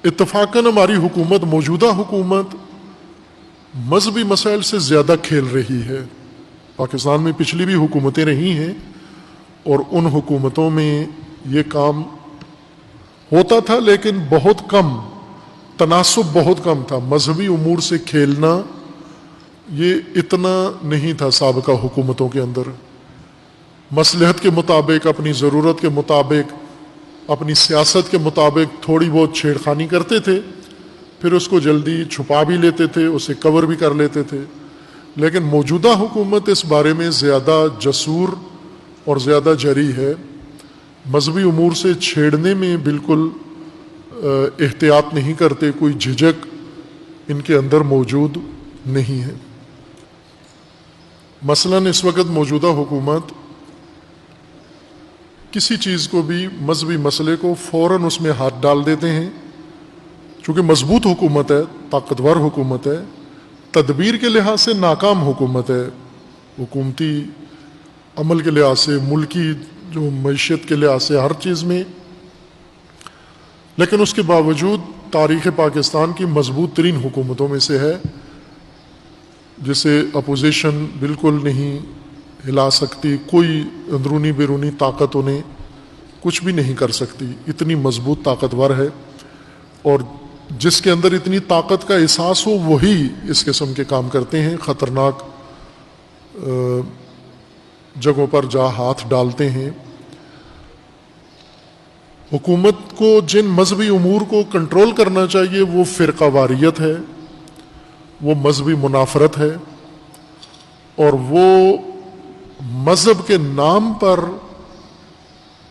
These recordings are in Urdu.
اتفاقاً ہماری حکومت، موجودہ حکومت مذہبی مسائل سے زیادہ کھیل رہی ہے۔ پاکستان میں پچھلی بھی حکومتیں رہی ہیں اور ان حکومتوں میں یہ کام ہوتا تھا، لیکن بہت کم، تناسب بہت کم تھا۔ مذہبی امور سے کھیلنا یہ اتنا نہیں تھا سابقہ حکومتوں کے اندر۔ مصلحت کے مطابق، اپنی ضرورت کے مطابق، اپنی سیاست کے مطابق تھوڑی بہت چھیڑ خانی کرتے تھے، پھر اس کو جلدی چھپا بھی لیتے تھے، اسے کور بھی کر لیتے تھے۔ لیکن موجودہ حکومت اس بارے میں زیادہ جسور اور زیادہ جری ہے، مذہبی امور سے چھیڑنے میں بالکل احتیاط نہیں کرتے، کوئی جھجک ان کے اندر موجود نہیں ہے۔ مثلاً اس وقت موجودہ حکومت کسی چیز کو بھی، مذہبی مسئلے کو فوراً اس میں ہاتھ ڈال دیتے ہیں، چونکہ مضبوط حکومت ہے، طاقتور حکومت ہے، تدبیر کے لحاظ سے ناکام حکومت ہے، حکومتی عمل کے لحاظ سے، ملکی جو معیشت کے لحاظ سے، ہر چیز میں، لیکن اس کے باوجود تاریخ پاکستان کی مضبوط ترین حکومتوں میں سے ہے، جسے اپوزیشن بالکل نہیں ہلا سکتی، کوئی اندرونی بیرونی طاقت انہیں کچھ بھی نہیں کر سکتی، اتنی مضبوط طاقتور ہے۔ اور جس کے اندر اتنی طاقت کا احساس ہو وہی اس قسم کے کام کرتے ہیں، خطرناک جگہوں پر جا ہاتھ ڈالتے ہیں۔ حکومت کو جن مذہبی امور کو کنٹرول کرنا چاہیے وہ فرقہ واریت ہے، وہ مذہبی منافرت ہے، اور وہ مذہب کے نام پر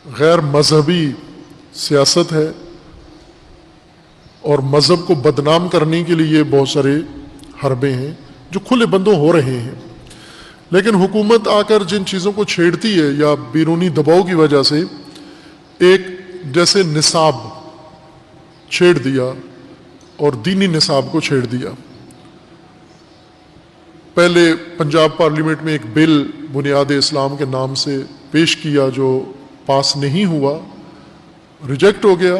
غیر مذہبی سیاست ہے، اور مذہب کو بدنام کرنے کے لیے بہت سارے حربے ہیں جو کھلے بندوں ہو رہے ہیں۔ لیکن حکومت آ کر جن چیزوں کو چھیڑتی ہے یا بیرونی دباؤ کی وجہ سے، ایک جیسے نصاب چھیڑ دیا اور دینی نصاب کو چھیڑ دیا۔ پہلے پنجاب پارلیمنٹ میں ایک بل بنیاد اسلام کے نام سے پیش کیا جو پاس نہیں ہوا، ریجیکٹ ہو گیا،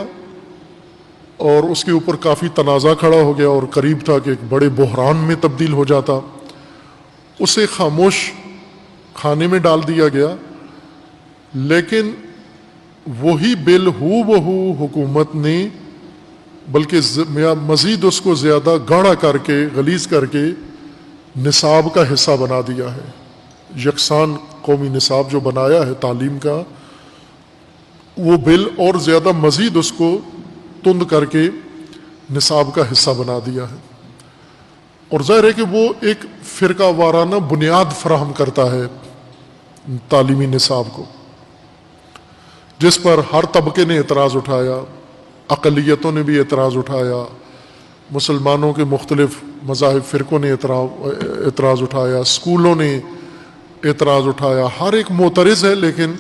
اور اس کے اوپر کافی تنازع کھڑا ہو گیا اور قریب تھا کہ ایک بڑے بحران میں تبدیل ہو جاتا۔ اسے خاموش کھانے میں ڈال دیا گیا، لیکن وہی بل ہو بہو حکومت نے بلکہ مزید اس کو زیادہ گاڑھا کر کے، غلیظ کر کے نصاب کا حصہ بنا دیا ہے۔ یکساں قومی نصاب جو بنایا ہے تعلیم کا، وہ بل اور زیادہ مزید اس کو تند کر کے نصاب کا حصہ بنا دیا ہے، اور ظاہر ہے کہ وہ ایک فرقہ وارانہ بنیاد فراہم کرتا ہے تعلیمی نصاب کو، جس پر ہر طبقے نے اعتراض اٹھایا، اقلیتوں نے بھی اعتراض اٹھایا، مسلمانوں کے مختلف مذاہب فرقوں نے اعتراض اٹھایا، اسکولوں نے اعتراض اٹھایا، ہر ایک معترض ہے، لیکن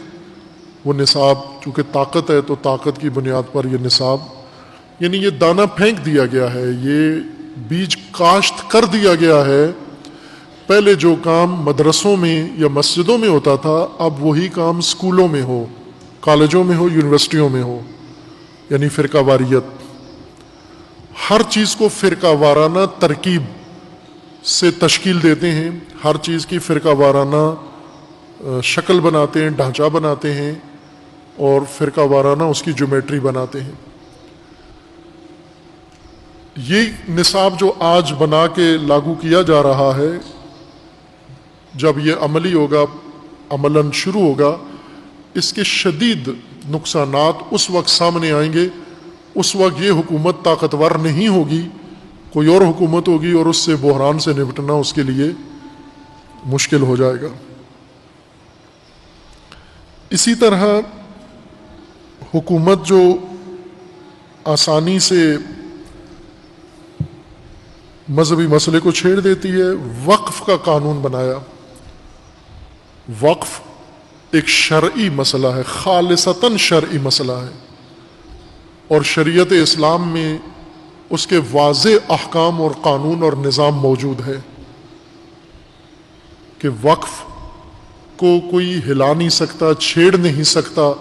وہ نصاب چونکہ طاقت ہے تو طاقت کی بنیاد پر یہ نصاب، یعنی یہ دانہ پھینک دیا گیا ہے، یہ بیج کاشت کر دیا گیا ہے۔ پہلے جو کام مدرسوں میں یا مسجدوں میں ہوتا تھا، اب وہی کام اسکولوں میں ہو، کالجوں میں ہو، یونیورسٹیوں میں ہو، یعنی فرقہ واریت۔ ہر چیز کو فرقہ وارانہ ترکیب سے تشکیل دیتے ہیں، ہر چیز کی فرقہ وارانہ شکل بناتے ہیں، ڈھانچہ بناتے ہیں، اور فرقہ وارانہ اس کی جیومیٹری بناتے ہیں۔ یہ نصاب جو آج بنا کے لاگو کیا جا رہا ہے، جب یہ عملی ہوگا، عملاً شروع ہوگا، اس کے شدید نقصانات اس وقت سامنے آئیں گے، اس وقت یہ حکومت طاقتور نہیں ہوگی، کوئی اور حکومت ہوگی، اور اس سے بحران سے نپٹنا اس کے لیے مشکل ہو جائے گا۔ اسی طرح حکومت جو آسانی سے مذہبی مسئلے کو چھیڑ دیتی ہے، وقف کا قانون بنایا۔ وقف ایک شرعی مسئلہ ہے، خالصتاً شرعی مسئلہ ہے، اور شریعت اسلام میں اس کے واضح احکام اور قانون اور نظام موجود ہے کہ وقف کو کوئی ہلا نہیں سکتا، چھیڑ نہیں سکتا،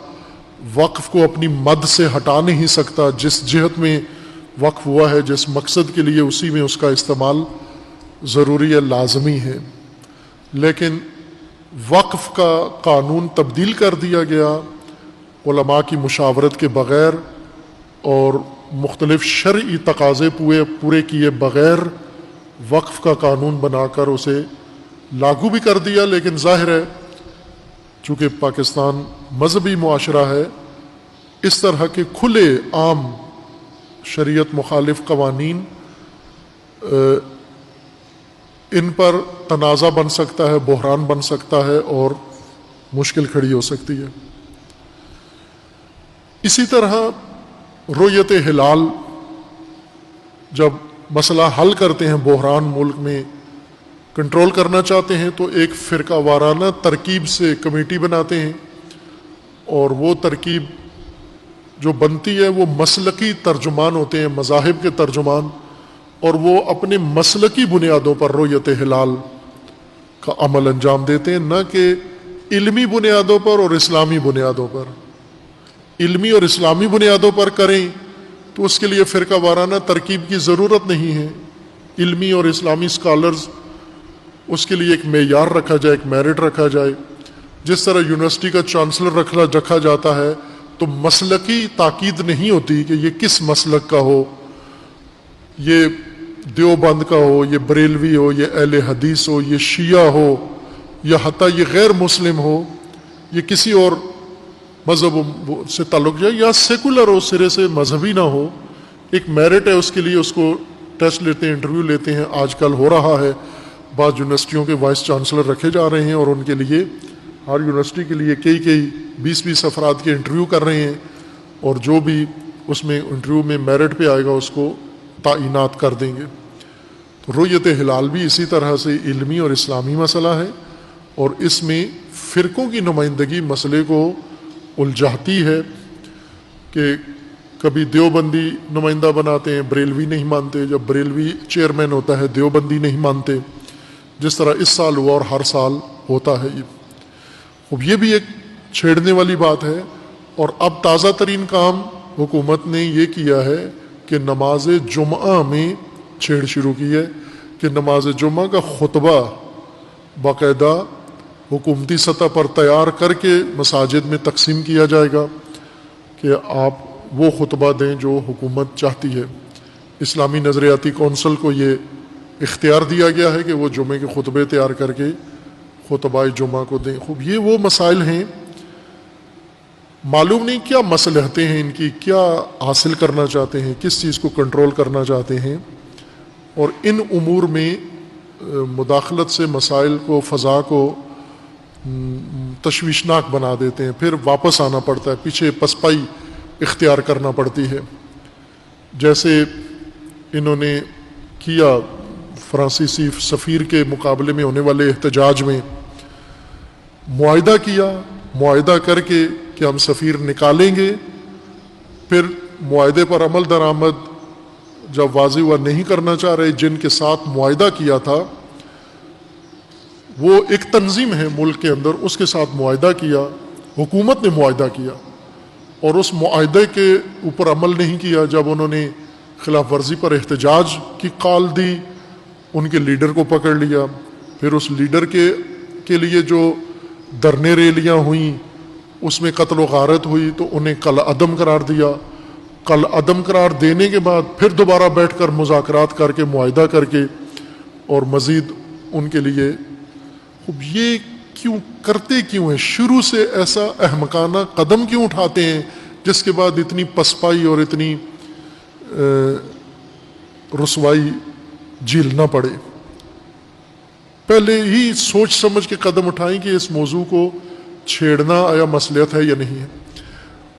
وقف کو اپنی مد سے ہٹا نہیں سکتا۔ جس جہت میں وقف ہوا ہے جس مقصد کے لیے اسی میں اس کا استعمال ضروری ہے، لازمی ہے، لیکن وقف کا قانون تبدیل کر دیا گیا علماء کی مشاورت کے بغیر اور مختلف شرعی تقاضے پورے کیے بغیر وقف کا قانون بنا کر اسے لاگو بھی کر دیا۔ لیکن ظاہر ہے چونکہ پاکستان مذہبی معاشرہ ہے، اس طرح کے کھلے عام شریعت مخالف قوانین ان پر تنازع بن سکتا ہے، بحران بن سکتا ہے اور مشکل کھڑی ہو سکتی ہے۔ اسی طرح رؤیت ہلال جب مسئلہ حل کرتے ہیں، بحران ملک میں کنٹرول کرنا چاہتے ہیں تو ایک فرقہ وارانہ ترکیب سے کمیٹی بناتے ہیں، اور وہ ترکیب جو بنتی ہے وہ مسلکی ترجمان ہوتے ہیں، مذاہب کے ترجمان، اور وہ اپنے مسلکی بنیادوں پر رؤیت ہلال کا عمل انجام دیتے ہیں، نہ کہ علمی بنیادوں پر اور اسلامی بنیادوں پر۔ علمی اور اسلامی بنیادوں پر کریں تو اس کے لیے فرقہ وارانہ ترکیب کی ضرورت نہیں ہے۔ علمی اور اسلامی اسکالرز، اس کے لیے ایک معیار رکھا جائے، ایک میرٹ رکھا جائے، جس طرح یونیورسٹی کا چانسلر رکھا جاتا ہے، تو مسلکی تاکید نہیں ہوتی کہ یہ کس مسلک کا ہو، یہ دیوبند کا ہو، یہ بریلوی ہو، یہ اہل حدیث ہو، یہ شیعہ ہو، یا حتیٰ یہ غیر مسلم ہو، یہ کسی اور مذہب سے تعلق جائے، یا سیکولر ہو، سرے سے مذہبی نہ ہو۔ ایک میرٹ ہے، اس کے لیے اس کو ٹیسٹ لیتے ہیں، انٹرویو لیتے ہیں۔ آج کل ہو رہا ہے، بعض یونیورسٹیوں کے وائس چانسلر رکھے جا رہے ہیں اور ان کے لیے ہر یونیورسٹی کے لیے کئی 20 افراد کے انٹرویو کر رہے ہیں، اور جو بھی اس میں انٹرویو میں میرٹ پہ آئے گا اس کو تعینات کر دیں گے۔ تو رؤیت ہلال بھی اسی طرح سے علمی اور اسلامی مسئلہ ہے، اور اس میں فرقوں کی نمائندگی مسئلے کو الجھاتی ہے کہ کبھی دیوبندی نمائندہ بناتے ہیں، بریلوی نہیں مانتے، جب بریلوی چیئرمین ہوتا ہے دیوبندی نہیں مانتے، جس طرح اس سال ہوا اور ہر سال ہوتا ہے۔ یہ بھی ایک چھیڑنے والی بات ہے۔ اور اب تازہ ترین کام حکومت نے یہ کیا ہے کہ نماز جمعہ میں چھیڑ شروع کی ہے کہ نماز جمعہ کا خطبہ باقاعدہ حکومتی سطح پر تیار کر کے مساجد میں تقسیم کیا جائے گا کہ آپ وہ خطبہ دیں جو حکومت چاہتی ہے۔ اسلامی نظریاتی کونسل کو یہ اختیار دیا گیا ہے کہ وہ جمعے کے خطبے تیار کر کے خطبہ جمعہ کو دیں۔ خوب یہ وہ مسائل ہیں، معلوم نہیں کیا مصلحتیں ہیں ان کی، کیا حاصل کرنا چاہتے ہیں، کس چیز کو کنٹرول کرنا چاہتے ہیں، اور ان امور میں مداخلت سے مسائل کو، فضا کو تشویشناک بنا دیتے ہیں، پھر واپس آنا پڑتا ہے، پیچھے پسپائی اختیار کرنا پڑتی ہے۔ جیسے انہوں نے کیا فرانسیسی سفیر کے مقابلے میں ہونے والے احتجاج میں، معاہدہ کیا، معاہدہ کر کے کہ ہم سفیر نکالیں گے، پھر معاہدے پر عمل درآمد جب واضح ہوا نہیں کرنا چاہ رہے، جن کے ساتھ معاہدہ کیا تھا وہ ایک تنظیم ہے ملک کے اندر، اس کے ساتھ معاہدہ کیا، حکومت نے معاہدہ کیا، اور اس معاہدے کے اوپر عمل نہیں کیا۔ جب انہوں نے خلاف ورزی پر احتجاج کی کال دی، ان کے لیڈر کو پکڑ لیا، پھر اس لیڈر کے لیے جو دھرنے ریلیاں ہوئیں اس میں قتل و غارت ہوئی، تو انہیں کل عدم قرار دیا۔ کل عدم قرار دینے کے بعد پھر دوبارہ بیٹھ کر مذاکرات کر کے، معاہدہ کر کے، اور مزید ان کے لیے یہ کیوں کرتے کیوں ہیں؟ شروع سے ایسا احمقانہ قدم کیوں اٹھاتے ہیں جس کے بعد اتنی پسپائی اور اتنی رسوائی جھیلنا پڑے؟ پہلے ہی سوچ سمجھ کے قدم اٹھائیں کہ اس موضوع کو چھیڑنا آیا مصلحت ہے یا نہیں ہے۔